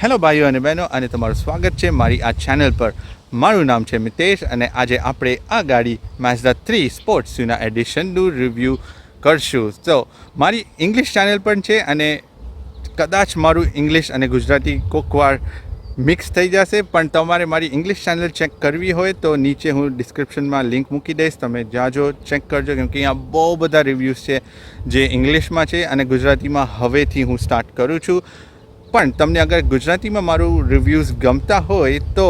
Hello ભાઈઓ અને બહેનો, અને તમારું સ્વાગત છે મારી આ ચેનલ પર. મારું નામ છે મિતેશ અને આજે આપણે આ ગાડી Mazda 3 સ્પોર્ટ્સ સ્યુના એડિશનનું રિવ્યૂ કરશું. તો મારી ઇંગ્લિશ ચેનલ પણ છે અને કદાચ મારું ઇંગ્લિશ અને ગુજરાતી કોકવાર મિક્સ થઈ જશે, પણ તમારે મારી ઇંગ્લિશ ચેનલ ચેક કરવી હોય તો નીચે હું ડિસ્ક્રિપ્શનમાં લિંક મૂકી દઈશ, તમે જાજો ચેક કરજો, કેમ કે અહીંયા બહુ બધા રિવ્યૂઝ છે જે ઇંગ્લિશમાં છે અને ગુજરાતીમાં હવેથી હું સ્ટાર્ટ કરું છું. પણ તમને અગર ગુજરાતીમાં મારું રિવ્યૂઝ ગમતા હોય તો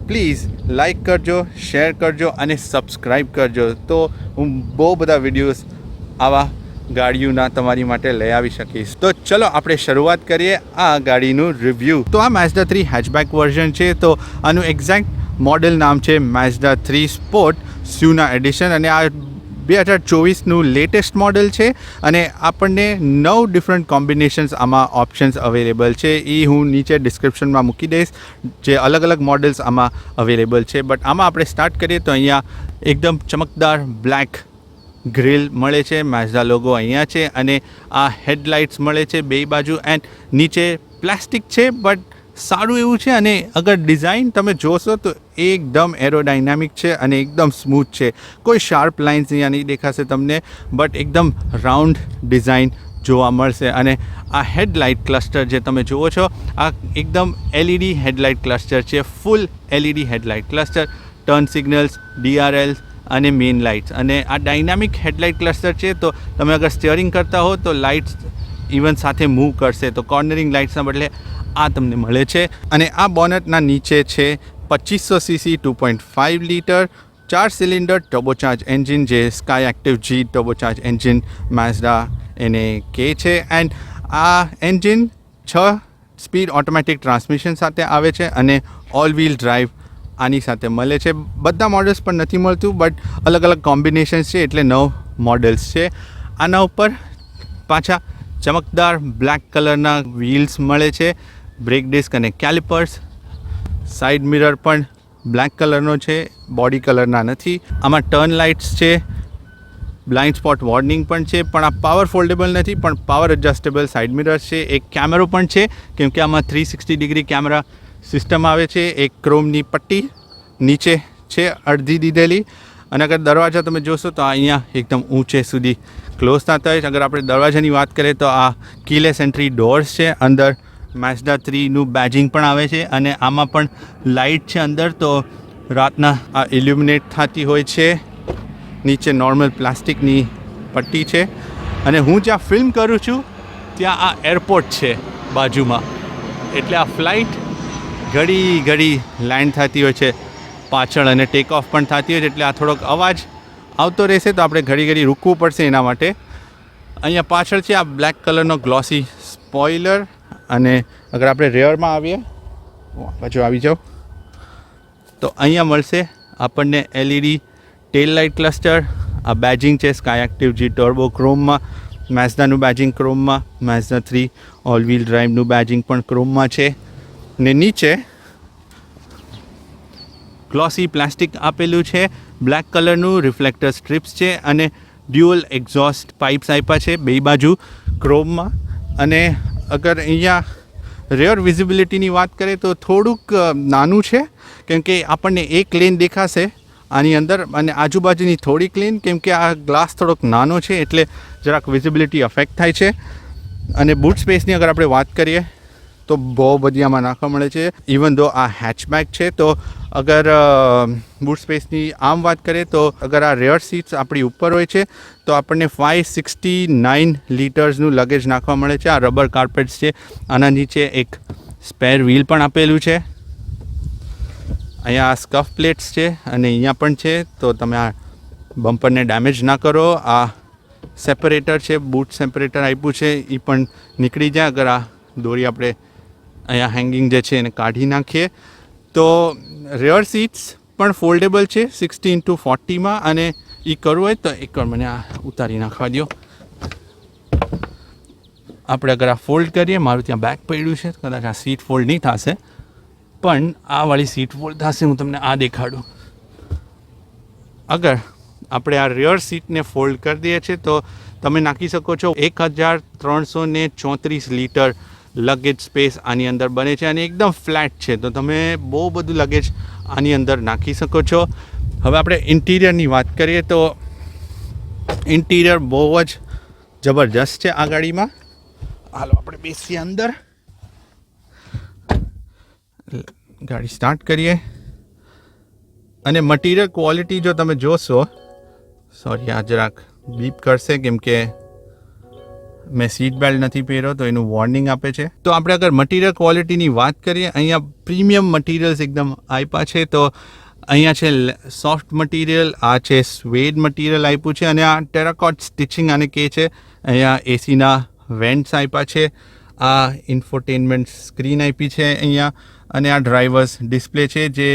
પ્લીઝ લાઈક કરજો, શેર કરજો અને સબસ્ક્રાઈબ કરજો, તો હું બહુ બધા વિડીયોઝ આવા ગાડીઓના તમારી માટે લઈ આવી શકીશ. તો ચલો આપણે શરૂઆત કરીએ આ ગાડીનું રિવ્યૂ. તો આ Mazda 3 હેચબેક વર્ઝન છે, તો આનું એક્ઝેક્ટ મોડેલ નામ છે Mazda 3 સ્પોર્ટ સ્યુના એડિશન, અને આ 2024નું લેટેસ્ટ મોડેલ છે અને આપણને 9 ડિફરન્ટ કોમ્બિનેશન્સ આમાં ઓપ્શન્સ અવેલેબલ છે. એ હું નીચે ડિસ્ક્રિપ્શનમાં મૂકી દઈશ જે અલગ અલગ મોડેલ્સ આમાં અવેલેબલ છે. બટ આમાં આપણે સ્ટાર્ટ કરીએ તો અહીંયા એકદમ ચમકદાર બ્લેક ગ્રીલ મળે છે, Mazda લોગો અહીંયા છે, અને આ હેડલાઇટ્સ મળે છે બે બાજુ, એન્ડ નીચે પ્લાસ્ટિક છે બટ સારું એવું છે, અને અગર ડિઝાઇન તમે જોશો તો એકદમ એરોડાયનામિક છે અને એકદમ સ્મૂથ છે. કોઈ શાર્પ લાઇન્સ અહીંયા નહીં દેખાશે તમને, બટ એકદમ રાઉન્ડ ડિઝાઇન જોવા મળશે. અને આ હેડલાઇટ ક્લસ્ટર જે તમે જુઓ છો, આ એકદમ LED હેડલાઇટ ક્લસ્ટર છે, ફૂલ LED headlight cluster, turn signals, DRL અને મેઇન લાઇટ્સ, અને આ ડાયનામિક હેડલાઇટ ક્લસ્ટર છે, તો તમે અગર સ્ટિયરિંગ કરતા હો તો લાઇટ્સ ઇવન સાથે મૂવ કરશે, તો કોર્નરિંગ લાઇટ્સના બદલે આ તમને મળે છે. અને આ બોનટના નીચે છે 2500cc 2.5 litre 4 cylinder turbocharge engine, જે sky active G turbocharge engine Mazda એને કહે છે. એન્ડ આ એન્જિન 6 સ્પીડ ઓટોમેટિક ટ્રાન્સમિશન સાથે આવે છે અને ઓલ વ્હીલ ડ્રાઈવ આની સાથે મળે છે. બધા મોડલ્સ પણ નથી મળતું, બટ અલગ અલગ કોમ્બિનેશન્સ છે, એટલે 9 મોડલ્સ છે. આના ઉપર પાછા ચમકદાર બ્લેક કલરના વ્હીલ્સ મળે છે, બ્રેક ડિસ્ક અને કેલિપર્સ. સાઇડ મિરર પણ બ્લેક કલરનો છે, બોડી કલરના નથી. આમાં ટર્ન લાઇટ્સ છે, બ્લાઇન્ડ સ્પોટ વોર્નિંગ પણ છે, પણ આ પાવર ફોલ્ડેબલ નથી, પણ પાવર એડજસ્ટેબલ સાઇડ મિરર્સ છે. એક કેમેરો પણ છે, કેમ કે આમાં 360 ડિગ્રી કેમેરા સિસ્ટમ આવે છે. એક ક્રોમની પટ્ટી નીચે છે અડધી દીધેલી, અને અગર દરવાજા તમે જોશો તો અહીંયા એકદમ ઊંચે સુધી ક્લોઝ થતા હોય છે. અગર આપણે દરવાજાની વાત કરીએ તો આ કીલેસ એન્ટ્રી ડોર્સ છે, અંદર Mazda 3નું બેજિંગ પણ આવે છે, અને આમાં પણ લાઇટ છે અંદર, તો રાતના આ ઇલ્યુમિનેટ થતી હોય છે. નીચે નોર્મલ પ્લાસ્ટિકની પટ્ટી છે, અને હું જ્યાં ફિલ્મ કરું છું ત્યાં આ એરપોર્ટ છે બાજુમાં, એટલે આ ફ્લાઇટ ઘડી લેન્ડ થતી હોય છે પાછળ, અને ટેક ઓફ પણ થતી હોય છે, એટલે આ થોડોક અવાજ આવતો રહેશે, તો આપણે ઘડી રૂકવું પડશે એના માટે. અહીંયા પાછળ છે આ બ્લેક કલરનો ગ્લોસી સ્પોઇલર, અને અગર આપણે રેયરમાં આવીએ, બાજુ આવી જાઓ, તો અહીંયા મળશે આપણને LED ટેલ લાઇટ ક્લસ્ટર. આ બેજિંગ છે સ્કાય એક્ટિવ G ટર્બો ક્રોમમાં, Mazdaનું બેજિંગ ક્રોમમાં, Mazda 3 ઓલ વ્હીલ ડ્રાઈવનું બેજિંગ પણ ક્રોમમાં છે. ને નીચે ગ્લોસી પ્લાસ્ટિક આપેલું છે, બ્લેક કલરનું રિફ્લેક્ટર સ્ટ્રીપ્સ છે, અને ડ્યુઅલ એક્ઝોસ્ટ પાઇપ્સ આપ્યા છે બે બાજુ ક્રોમમાં. અને અગર અહીંયા રેયર વિઝિબિલિટીની વાત કરીએ તો થોડુંક નાનું છે, કેમ કે આપણને એક લેન દેખાશે આની અંદર, અને આજુબાજુની થોડીક લેન, કેમ કે આ ગ્લાસ થોડોક નાનો છે એટલે જરાક વિઝિબિલિટી અફેક્ટ થાય છે. અને બૂટ સ્પેસની અગર આપણે વાત કરીએ તો બહુ બધી આમાં નાખવા મળે છે. ઇવન દો આ હેચબેક છે, તો અગર બૂટ સ્પેસની આમ વાત કરીએ તો અગર આ રેયર સીટ્સ આપણી ઉપર હોય છે તો આપણને 569 લીટર્સનું લગેજ નાખવા મળે છે. આ રબર કાર્પેટ્સ છે, આના નીચે એક સ્પેર વ્હીલ પણ આપેલું છે. અહીંયા આ સ્કફ પ્લેટ્સ છે, અને અહીંયા પણ છે, તો તમે આ બમ્પરને ડેમેજ ના કરો. આ સેપરેટર છે, બૂટ સેપરેટર આપ્યું છે, એ પણ નીકળી જાય અગર આ દોરી આપણે અહીંયા હેંગિંગ જે છે એને કાઢી નાખીએ. તો રેયર સીટ્સ પણ ફોલ્ડેબલ છે 60x40માં, અને એ કરવું હોય તો એકવાર મને આ ઉતારી નાખવા દો. આપણે અગર આ ફોલ્ડ કરીએ, મારું ત્યાં બેક પડ્યું છે, કદાચ આ સીટ ફોલ્ડ નહીં થશે, પણ આ વાળી સીટ ફોલ્ડ થશે. હું તમને આ દેખાડું. અગર આપણે આ રેયર સીટને ફોલ્ડ કરી દઈએ છીએ તો તમે નાખી શકો છો 1334 લીટર લગેજ સ્પેસ આની અંદર બને છે અને એકદમ ફ્લેટ છે, તો તમે બહુ બધું લગેજ આની અંદર નાખી શકો છો. હવે આપણે ઇન્ટિરિયરની વાત કરીએ તો ઇન્ટિરિયર બહુ જ જબરજસ્ત છે આ ગાડીમાં. હાલો આપણે બેસીએ અંદર, ગાડી સ્ટાર્ટ કરીએ. અને મટીરિયલ ક્વોલિટી જો તમે જોશો, સોરી આ જરાક બીપ કરશે કેમ કે મેં સીટ બેલ્ટ નથી પહેર્યો તો એનું વોર્નિંગ આપે છે. તો આપણે અગર મટીરિયલ ક્વોલિટીની વાત કરીએ, અહીંયા પ્રીમિયમ મટીરિયલ્સ એકદમ આપ્યા છે. તો અહીંયા છે સોફ્ટ મટીરિયલ, આ છે સ્વેડ મટીરિયલ આપ્યું છે અને આ ટેરાકોટ સ્ટિચિંગ આને કહે છે. અહીંયા એસીના વેન્ટ્સ આપ્યા છે, આ ઇન્ફોટેનમેન્ટ સ્ક્રીન આપી છે અહીંયા, અને આ ડ્રાઈવર્સ ડિસ્પ્લે છે જે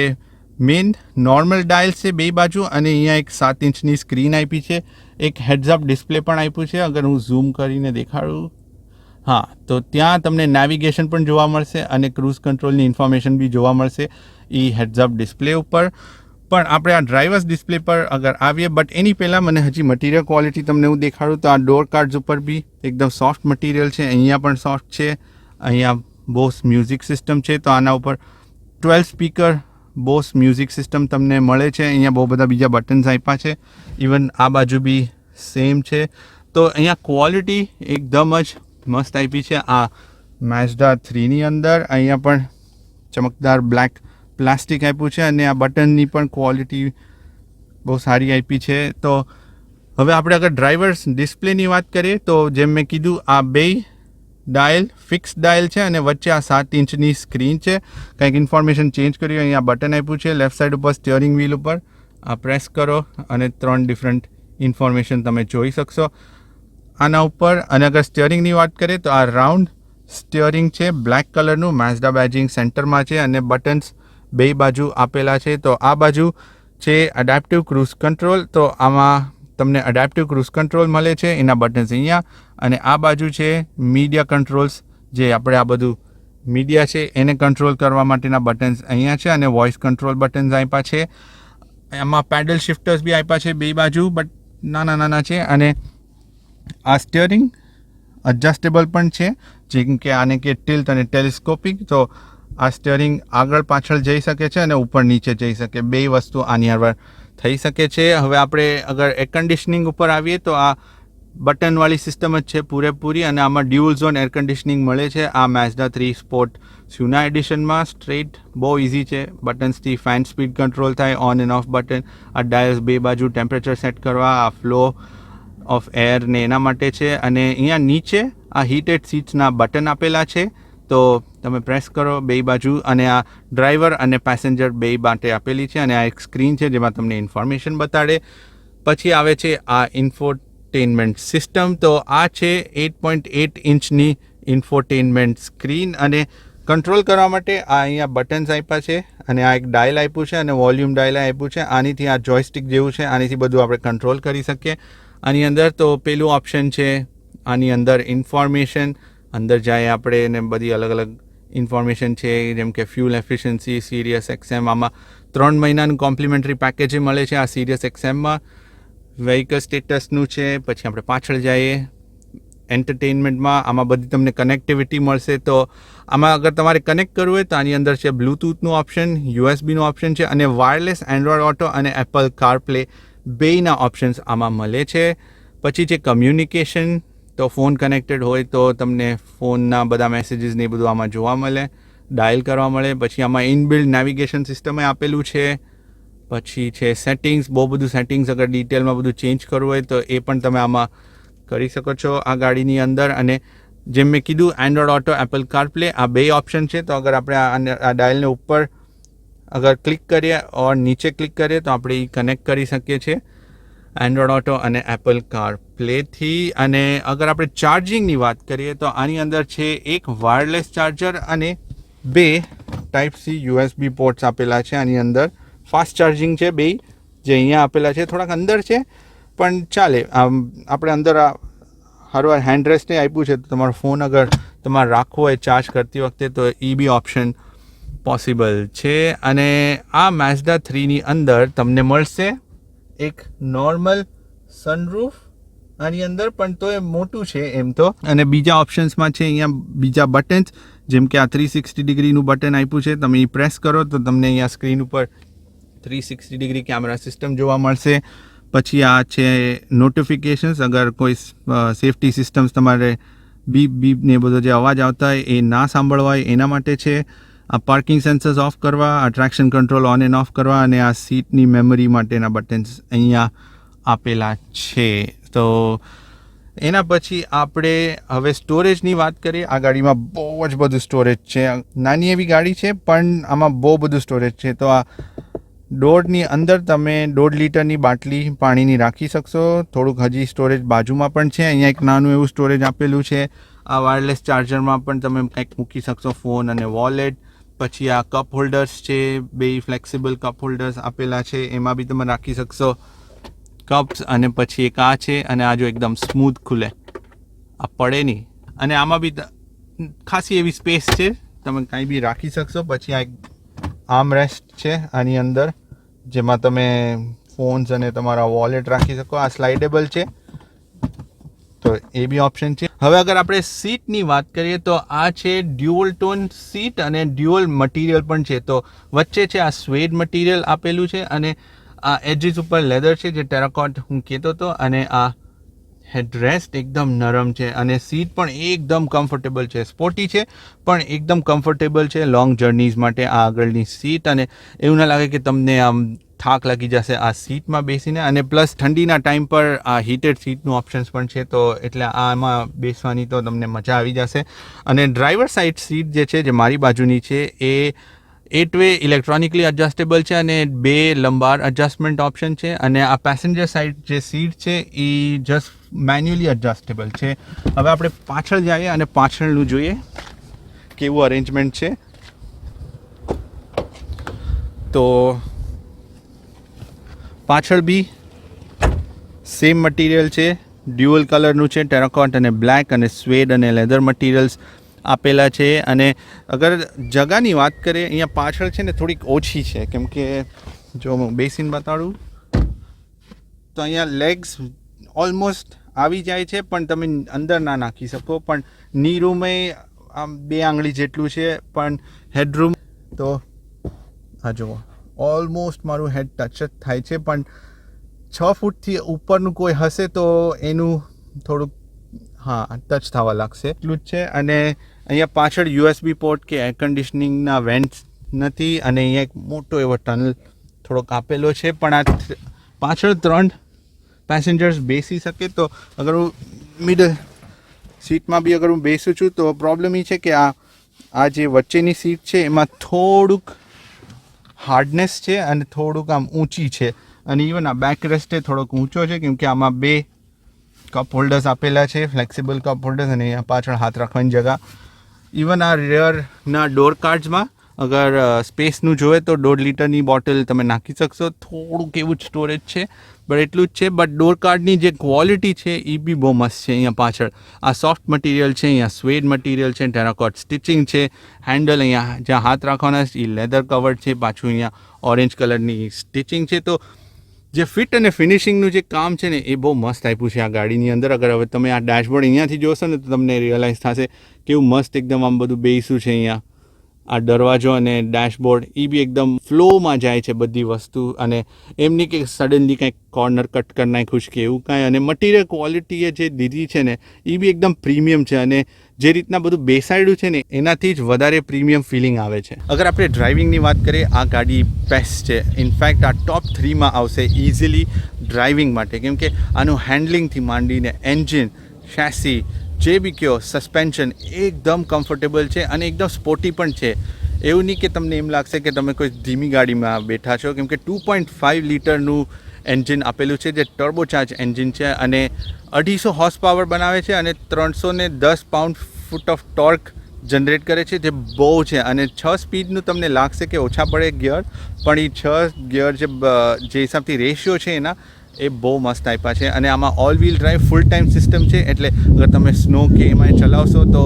મેઇન નોર્મલ ડાયલ છે બે બાજુ, અને અહીંયા એક 7 ઇંચની સ્ક્રીન આપી છે. એક હેડ્સઅપ ડિસ્પ્લે પણ આપ્યું છે. અગર હું ઝૂમ કરીને દેખાડું, હા, તો ત્યાં તમને નેવિગેશન પણ જોવા મળશે અને ક્રૂઝ કંટ્રોલની ઇન્ફોર્મેશન બી જોવા મળશે એ હેડ્સઅપ ડિસ્પ્લે ઉપર. પણ આપણે આ ડ્રાઈવર્સ ડિસ્પ્લે પર અગર આવીએ, બટ એની પહેલાં મને હજી મટીરિયલ ક્વોલિટી તમને હું દેખાડું તો આ ડોર કાર્ડ્સ ઉપર બી એકદમ સોફ્ટ મટીરિયલ છે. અહીંયા પણ સોફ્ટ છે. અહીંયા બોસ મ્યુઝિક સિસ્ટમ છે, તો આના ઉપર 12 સ્પીકર બોસ મ્યુઝિક સિસ્ટમ તમને મળે છે. અહીંયા બહુ બધા બીજા બટન્સ આપ્યા છે, ઇવન આ બાજુ બી સેમ છે. તો અહીંયા ક્વોલિટી એકદમ જ મસ્ત આપી છે આ Mazda 3ની અંદર. અહીંયા પણ ચમકદાર બ્લેક પ્લાસ્ટિક આપ્યું છે અને આ બટનની પણ ક્વોલિટી બહુ સારી આપી છે. તો હવે આપણે અગર ડ્રાઈવર્સ ડિસ્પ્લેની વાત કરીએ તો જેમ મેં કીધું, આ બે ડાયલ ફિક્સ ડાયલ છે અને વચ્ચે આ 7 ઇંચની સ્ક્રીન છે. કંઈક ઇન્ફોર્મેશન ચેન્જ કર્યું, અહીંયા બટન આપ્યું છે લેફ્ટ સાઈડ ઉપર સ્ટિયરિંગ વ્હીલ ઉપર. આ પ્રેસ કરો અને 3 ડિફરન્ટ ઇન્ફોર્મેશન તમે જોઈ શકશો આના ઉપર. અને અગર સ્ટિયરિંગની વાત કરીએ તો આ રાઉન્ડ સ્ટિયરિંગ છે, બ્લેક કલરનું, Mazda બેજિંગ સેન્ટરમાં છે અને બટન્સ બે બાજુ આપેલા છે. તો આ બાજુ છે એડેપ્ટિવ ક્રૂઝ કંટ્રોલ, તો આમાં તમને એડેપ્ટિવ ક્રૂઝ કંટ્રોલ મળે છે, એના બટન્સ અહીંયા. અને આ બાજુ છે મીડિયા કંટ્રોલ્સ, જે આપણે આ બધું મીડિયા છે એને કંટ્રોલ કરવા માટેના બટન્સ અહીંયા છે, અને વોઇસ કંટ્રોલ બટન્સ આપ્યા છે. એમાં પેડલ શિફ્ટર્સ બી આપ્યા છે બે બાજુ, બટ નાના નાના છે. અને આ સ્ટિયરિંગ એડજસ્ટેબલ પણ છે, જેમ કે આને કે ટિલ્ટ અને ટેલિસ્કોપિક. તો આ સ્ટિયરિંગ આગળ પાછળ જઈ શકે છે અને ઉપર નીચે જઈ શકે, બે વસ્તુ આની અંદર થઈ શકે છે. હવે આપણે અગર એર કન્ડિશનિંગ ઉપર આવીએ તો આ બટનવાળી સિસ્ટમ જ છે પૂરેપૂરી, અને આમાં ડ્યુઅલ ઝોન એર કન્ડિશનિંગ મળે છે આ Mazda 3 સ્પોર્ટ સ્યુના એડિશનમાં. સ્ટ્રેટ બહુ ઇઝી છે, બટન્સથી ફેન સ્પીડ કંટ્રોલ થાય, ઓન એન્ડ ઓફ બટન. આ ડાયલ્સ બે બાજુ ટેમ્પરેચર સેટ કરવા, આ ફ્લો ઓફ એર ને એના માટે છે. અને અહીંયા નીચે આ હીટેડ સીટ્સના બટન આપેલા છે, તો તમે પ્રેસ કરો બે બાજુ, અને આ ડ્રાઈવર અને પેસેન્જર બે માટે આપેલી છે. અને આ એક સ્ક્રીન છે જેમાં તમને ઇન્ફોર્મેશન બતાડે. પછી આવે છે આ ઇન્ફોટેનમેન્ટ સિસ્ટમ, તો આ છે 8.8 ઇંચની ઇન્ફોટેનમેન્ટ સ્ક્રીન. અને કંટ્રોલ કરવા માટે આ અહીંયા બટન્સ આપ્યા છે, અને આ એક ડાયલ આપ્યું છે, અને વોલ્યુમ ડાયલ આપ્યું છે. આનીથી આ જોયસ્ટિક જેવું છે, આનીથી બધું આપણે કંટ્રોલ કરી શકીએ આની અંદર. તો પેલું ઓપ્શન છે આની અંદર ઇન્ફોર્મેશન, અંદર જાય આપણે એને બધી અલગ અલગ ઇન્ફોર્મેશન છે, જેમ કે ફ્યુલ એફિશિયન્સી, સિરિયસ XM. આમાં 3 મહિનાનું કોમ્પ્લિમેન્ટરી પેકેજ મળે છે આ સિરિયસ XMમાં. વ્હીકલ સ્ટેટસનું છે. પછી આપણે પાછળ જઈએ એન્ટરટેનમેન્ટમાં, આમાં બધી તમને કનેક્ટિવિટી મળશે. તો આમાં અગર તમારે કનેક્ટ કરવું હોય તો આની અંદર છે બ્લૂટૂથનું ઓપ્શન, USBનું ઓપ્શન છે, અને વાયરલેસ એન્ડ્રોઇડ ઓટો અને એપલ કારપ્લે બેયના ઓપ્શન્સ આમાં મળે છે. પછી છે કમ્યુનિકેશન, તો ફોન કનેક્ટેડ હોય તો તમને ફોનના બધા મેસેજીસ ને એ બધું આમાં જોવા મળે, ડાયલ કરવા મળે. પછી આમાં ઇનબિલ્ડ નેવિગેશન સિસ્ટમે આપેલું છે. પછી છે સેટિંગ્સ, બહુ બધું સેટિંગ્સ અગર ડિટેલમાં બધું ચેન્જ કરવું હોય તો એ પણ તમે આમાં કરી શકો છો આ ગાડીની અંદર. અને જેમ મેં કીધું, એન્ડ્રોઇડ ઓટો, એપલ કારપ્લે, આ બે ઓપ્શન છે. તો અગર આપણે આ ડાયલને ઉપર અગર ક્લિક કરીએ ઓર નીચે ક્લિક કરીએ તો આપણે એ કનેક્ટ કરી શકીએ છીએ એન્ડ્રોઇડ ઓટો અને એપલ કારપ્લેથી. અને અગર આપણે ચાર્જિંગની વાત કરીએ તો આની અંદર છે એક વાયરલેસ ચાર્જર અને 2 Type-C USB પોર્ટ્સ આપેલા છે આની અંદર. ફાસ્ટ ચાર્જિંગ છે બે, જે અહીંયા આપેલા છે, થોડાક અંદર છે પણ ચાલે. આપણે અંદર હરવાર હેન્ડ રેસ્ટે આપ્યું છે, તો તમારો ફોન અગર તમારે રાખવો હોય ચાર્જ કરતી વખતે તો એ બી ઓપ્શન પોસિબલ છે. અને આ Mazda 3ની અંદર તમને મળશે એક નોર્મલ સનરૂફ આની અંદર, પણ તો એ મોટું છે એમ તો. અને બીજા ઓપ્શન્સમાં છે અહીંયા બીજા બટન્સ, જેમ કે આ 360 ડિગ્રીનું બટન આપ્યું છે. તમે એ પ્રેસ કરો તો તમને અહીંયા સ્ક્રીન ઉપર 360 ડિગ્રી કેમેરા સિસ્ટમ જોવા મળશે. પછી આ છે નોટિફિકેશન્સ, અગર કોઈ સેફટી સિસ્ટમ્સ તમારે બીપ ને બધો જે અવાજ આવતા હોય એ ના સાંભળવા હોય એના માટે છે. આ પાર્કિંગ સેન્સર્સ ઓફ કરવા, આ traction control on end of કરવા, અને આ સીટની મેમરી માટેના બટન્સ અહીંયા આપેલા છે. તો એના પછી આપણે હવે સ્ટોરેજની વાત કરીએ. આ ગાડીમાં બહુ જ બધું સ્ટોરેજ છે. નાની એવી ગાડી છે પણ આમાં બહુ બધું સ્ટોરેજ છે. તો આ ડોરની અંદર તમે 1.5 લીટરની બાટલી પાણીની રાખી શકશો. થોડુંક હજી સ્ટોરેજ બાજુમાં પણ છે. અહીંયા એક નાનું એવું સ્ટોરેજ આપેલું છે. આ વાયરલેસ ચાર્જરમાં પણ તમે કંઈક મૂકી શકશો, ફોન અને વોલેટ. પછી આ કપ હોલ્ડર્સ છે, 2 ફ્લેક્સિબલ કપ હોલ્ડર્સ આપેલા છે, એમાં બી તમે રાખી શકશો કપ્સ. અને પછી એક આ છે, અને આ જો એકદમ સ્મૂથ ખુલે, આ પડે નહીં. અને આમાં બી ખાસી એવી સ્પેસ છે, તમે કાંઈ બી રાખી શકશો. પછી આ એક આર્મરેસ્ટ છે આની અંદર, જેમાં તમે ફોન્સ અને તમારા વોલેટ રાખી શકો. આ સ્લાઇડેબલ છે, તો એ બી ઓપ્શન છે. હવે અગર આપણે સીટની વાત કરીએ તો આ છે ડ્યુઅલ ટોન સીટ, અને ડ્યુઅલ મટીરિયલ પણ છે. તો વચ્ચે છે આ સ્વેડ મટીરિયલ આપેલું છે, અને આ એજીસ ઉપર લેધર છે, જે ટેરાકોટ હું કહેતો હતો. અને આ હેડરેસ્ટ એકદમ નરમ છે, અને સીટ પણ એકદમ કમ્ફર્ટેબલ છે. સ્પોર્ટી છે પણ એકદમ કમ્ફર્ટેબલ છે લોંગ જર્નીઝ માટે આ આગળની સીટ. અને એવું ના લાગે કે તમને આમ થાક લાગી જશે આ સીટમાં બેસીને. અને પ્લસ ઠંડીના ટાઈમ પર આ હીટેડ સીટનું ઓપ્શન્સ પણ છે, તો એટલે આમાં બેસવાની તો તમને મજા આવી જશે. અને ડ્રાઈવર સાઈડ સીટ જે છે, જે મારી બાજુની છે, એ 8 વે ઇલેક્ટ્રોનિકલી એડજસ્ટેબલ છે, અને 2 લંબાર એડજસ્ટમેન્ટ ઓપ્શન છે. અને આ પેસેન્જર સાઈડ જે સીટ છે એ જસ્ટ મેન્યુઅલી એડજસ્ટેબલ છે. હવે આપણે પાછળ જઈએ અને પાછળનું જોઈએ કેવું અરેન્જમેન્ટ છે. તો પાછળ બી સેમ મટીરિયલ છે, ડ્યુઅલ કલરનું છે, ટેરાકોટ અને બ્લેક, અને સ્વેડ અને લેધર મટીરિયલ્સ આપેલા છે. અને અગર જગાની વાત કરીએ, અહીંયા પાછળ છે ને થોડીક ઓછી છે, કેમ કે જો હું બેસીને બતાડું તો અહીંયા લેગ્સ ઓલમોસ્ટ આવી જાય છે, પણ તમે અંદર ના નાખી શકો. પણ ની રૂમે આમ 2 આંગળી જેટલું છે, પણ હેડરૂમ તો આ જુઓ ઓલમોસ્ટ મારું હેડ ટચ જ થાય છે. પણ 6 ફૂટથી ઉપરનું કોઈ હશે તો એનું થોડુંક ટચ થવા લાગશે, એટલું જ છે. અને અહીંયા પાછળ USB પોર્ટ કે એર કન્ડિશનિંગના વેન્ટ્સ નથી. અને અહીંયા એક મોટો એવો ટનલ થોડોક આપેલો છે, પણ આ પાછળ 3 પેસેન્જર્સ બેસી શકે. તો અગર હું મિડલ સીટમાં બી અગર હું બેસું છું તો પ્રોબ્લેમ એ છે કે આ જે વચ્ચેની સીટ છે એમાં થોડુંક હાર્ડનેસ છે, અને થોડુંક આમ ઊંચી છે. અને ઇવન આ બેક રેસ્ટે થોડોક ઊંચો છે, કેમ કે આમાં 2 કપ હોલ્ડર્સ આપેલા છે, ફ્લેક્સિબલ કપ હોલ્ડર્સ, અને અહીંયા પાછળ હાથ રાખવાની જગા. ઇવન આ રિયરના ડોર કાર્ડ્સમાં અગર સ્પેસનું જોઈએ તો 1.5 લીટરની બોટલ તમે નાખી શકશો. થોડુંક એવું જ સ્ટોરેજ છે, બટ એટલું જ છે. બટ ડોર કાર્ડની જે ક્વોલિટી છે એ બી બહુ મસ્ત છે. અહીંયા પાછળ આ સોફ્ટ મટીરિયલ છે, અહીંયા સ્વેડ મટીરિયલ છે, ટેરાકોટ સ્ટિચિંગ છે. હેન્ડલ અહીંયા જ્યાં હાથ રાખવાના એ લેધર કવર્ડ છે, પાછું અહીંયા ઓરેન્જ કલરની સ્ટિચિંગ છે. તો જે ફિટ અને ફિનિશિંગનું જે કામ છે ને એ બહુ મસ્ત આપ્યું છે આ ગાડીની અંદર. અગર હવે તમે આ ડેશબોર્ડ અહીંયાથી જોશો ને તો તમને રિયલાઇઝ થશે કેવું મસ્ત એકદમ આમ બધું બેસ્યું છે. અહીંયા આ દરવાજો અને ડેશબોર્ડ એ બી એકદમ ફ્લોમાં જાય છે બધી વસ્તુ. અને એમ નહીં કે સડનલી કંઈક કોર્નર કટ કરી નાખ્યું છે કે એવું કાંઈ. અને મટીરિયલ ક્વોલિટીએ જે દીધી છે ને એ બી એકદમ પ્રીમિયમ છે, અને જે રીતના બધું બેસાડ્યું છે ને એનાથી જ વધારે પ્રીમિયમ ફિલિંગ આવે છે. અગર આપણે ડ્રાઇવિંગની વાત કરીએ, આ ગાડી બેસ્ટ છે. ઇનફેક્ટ આ ટોપ 3માં આવશે ઇઝીલી ડ્રાઇવિંગ માટે, કેમ કે આનું હેન્ડલિંગથી માંડીને એન્જિન, શેસી, જે બી કહો, સસ્પેન્શન એકદમ કમ્ફર્ટેબલ છે, અને એકદમ સ્પોર્ટી પણ છે. એવું નહીં કે તમને એમ લાગશે કે તમે કોઈ ધીમી ગાડીમાં બેઠા છો, કેમ કે 2.5 લીટરનું એન્જિન આપેલું છે, જે ટર્બોચાર્જ એન્જિન છે, અને 250 હોર્સ પાવર બનાવે છે, અને 310 pound foot of torque generate કરે છે, જે બહુ છે. અને 6 સ્પીડનું તમને લાગશે કે ઓછા પડે ગિયર, પણ એ 6 ગિયર જે હિસાબથી રેશિયો છે એના એ બહુ મસ્ત આપ્યા છે. અને આમાં all wheel drive full time system છે, એટલે અગર તમે સ્નો કે એમાં ચલાવશો તો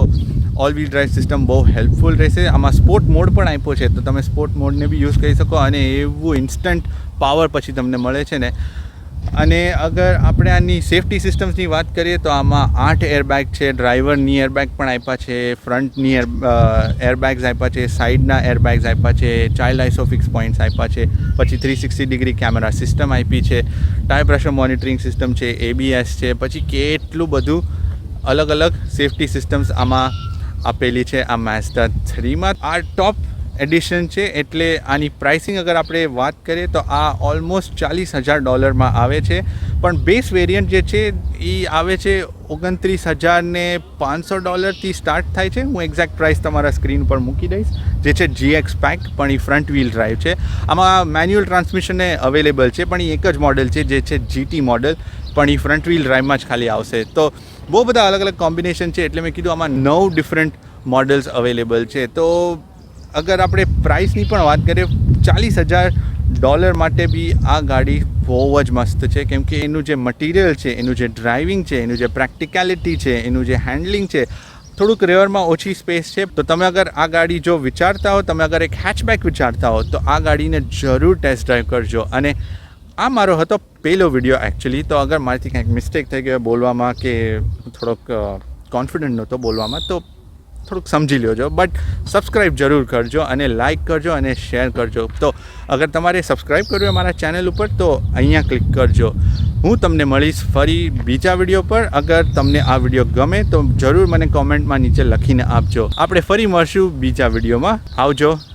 ઓલ વ્હીલ ડ્રાઈવ સિસ્ટમ બહુ હેલ્પફુલ રહેશે. આમાં સ્પોર્ટ મોડ પણ આપ્યો છે, તો તમે સ્પોર્ટ મોડને બી યુઝ કરી શકો, અને એવું ઇન્સ્ટન્ટ પાવર પછી તમને મળે છે ને અને અગર આપણે આની સેફ્ટી સિસ્ટમ્સની વાત કરીએ તો આમાં 8 એરબેગ છે, ડ્રાઈવરની એરબેગ પણ આપ્યા છે, ફ્રન્ટની એરબેગ્સ આપ્યા છે, સાઈડના એરબેગ્સ આપ્યા છે, ચાઇલ્ડ આઇસોફિક્સ પોઈન્ટ્સ આપ્યા છે, પછી 360 ડિગ્રી કેમેરા સિસ્ટમ આપી છે, ટાયર પ્રેશર મોનિટરિંગ સિસ્ટમ છે, ABS છે, પછી કેટલું બધું અલગ અલગ સેફ્ટી સિસ્ટમ્સ આમાં આપેલી છે આ Mazda 3માં. આ ટોપ એડિશન છે એટલે આની પ્રાઇસિંગ અગર આપણે વાત કરીએ તો આ ઓલમોસ્ટ $40,000 આવે છે, પણ બેઝ વેરિયન્ટ જે છે એ આવે છે $29,500 સ્ટાર્ટ થાય છે. હું એક્ઝેક્ટ પ્રાઇસ તમારા સ્ક્રીન પર મૂકી દઈશ, જે છે GX પેક, પણ એ ફ્રન્ટ વ્હીલ ડ્રાઈવ છે. આમાં મેન્યુઅલ ટ્રાન્સમિશન અવેલેબલ છે, પણ એ એક જ મોડલ છે જે છે GT મોડલ, પણ એ ફ્રન્ટ વ્હીલ ડ્રાઈવમાં જ ખાલી આવશે. તો બહુ બધા અલગ અલગ કોમ્બિનેશન છે, એટલે મેં કીધું આમાં 9 ડિફરન્ટ મોડલ્સ અવેલેબલ છે. તો અગર આપણે પ્રાઇસની પણ વાત કરીએ, $40,000 માટે બી આ ગાડી બહુ જ મસ્ત છે, કેમ કે એનું જે મટીરિયલ છે, એનું જે ડ્રાઇવિંગ છે, એનું જે પ્રેક્ટિકાલિટી છે, એનું જે હેન્ડલિંગ છે, થોડુંક રેવરમાં ઓછી સ્પેસ છે. તો તમે અગર આ ગાડી જો વિચારતા હો, તમે અગર એક હેચબેક વિચારતા હો, તો આ ગાડીને જરૂર ટેસ્ટ ડ્રાઈવ કરજો. અને આ મારો હતો પહેલો વિડીયો એકચ્યુઅલી, તો અગર મારાથી કંઈક મિસ્ટેક થઈ ગયો બોલવામાં કે થોડોક કોન્ફિડન્ટ નહોતો બોલવામાં, તો થોડુંક સમજી લેજો. બટ સબસ્ક્રાઈબ જરૂર કરજો અને લાઇક કરજો અને શેર કરજો. તો અગર તમારે સબસ્ક્રાઈબ કરવું હોય મારા ચેનલ ઉપર તો અહીંયા ક્લિક કરજો. હું તમને મળીશ ફરી બીજા વિડીયો પર. અગર તમને આ વિડીયો ગમે તો જરૂર મને કોમેન્ટમાં નીચે લખીને આપજો. આપણે ફરી મળશું બીજા વિડીયોમાં. આવજો.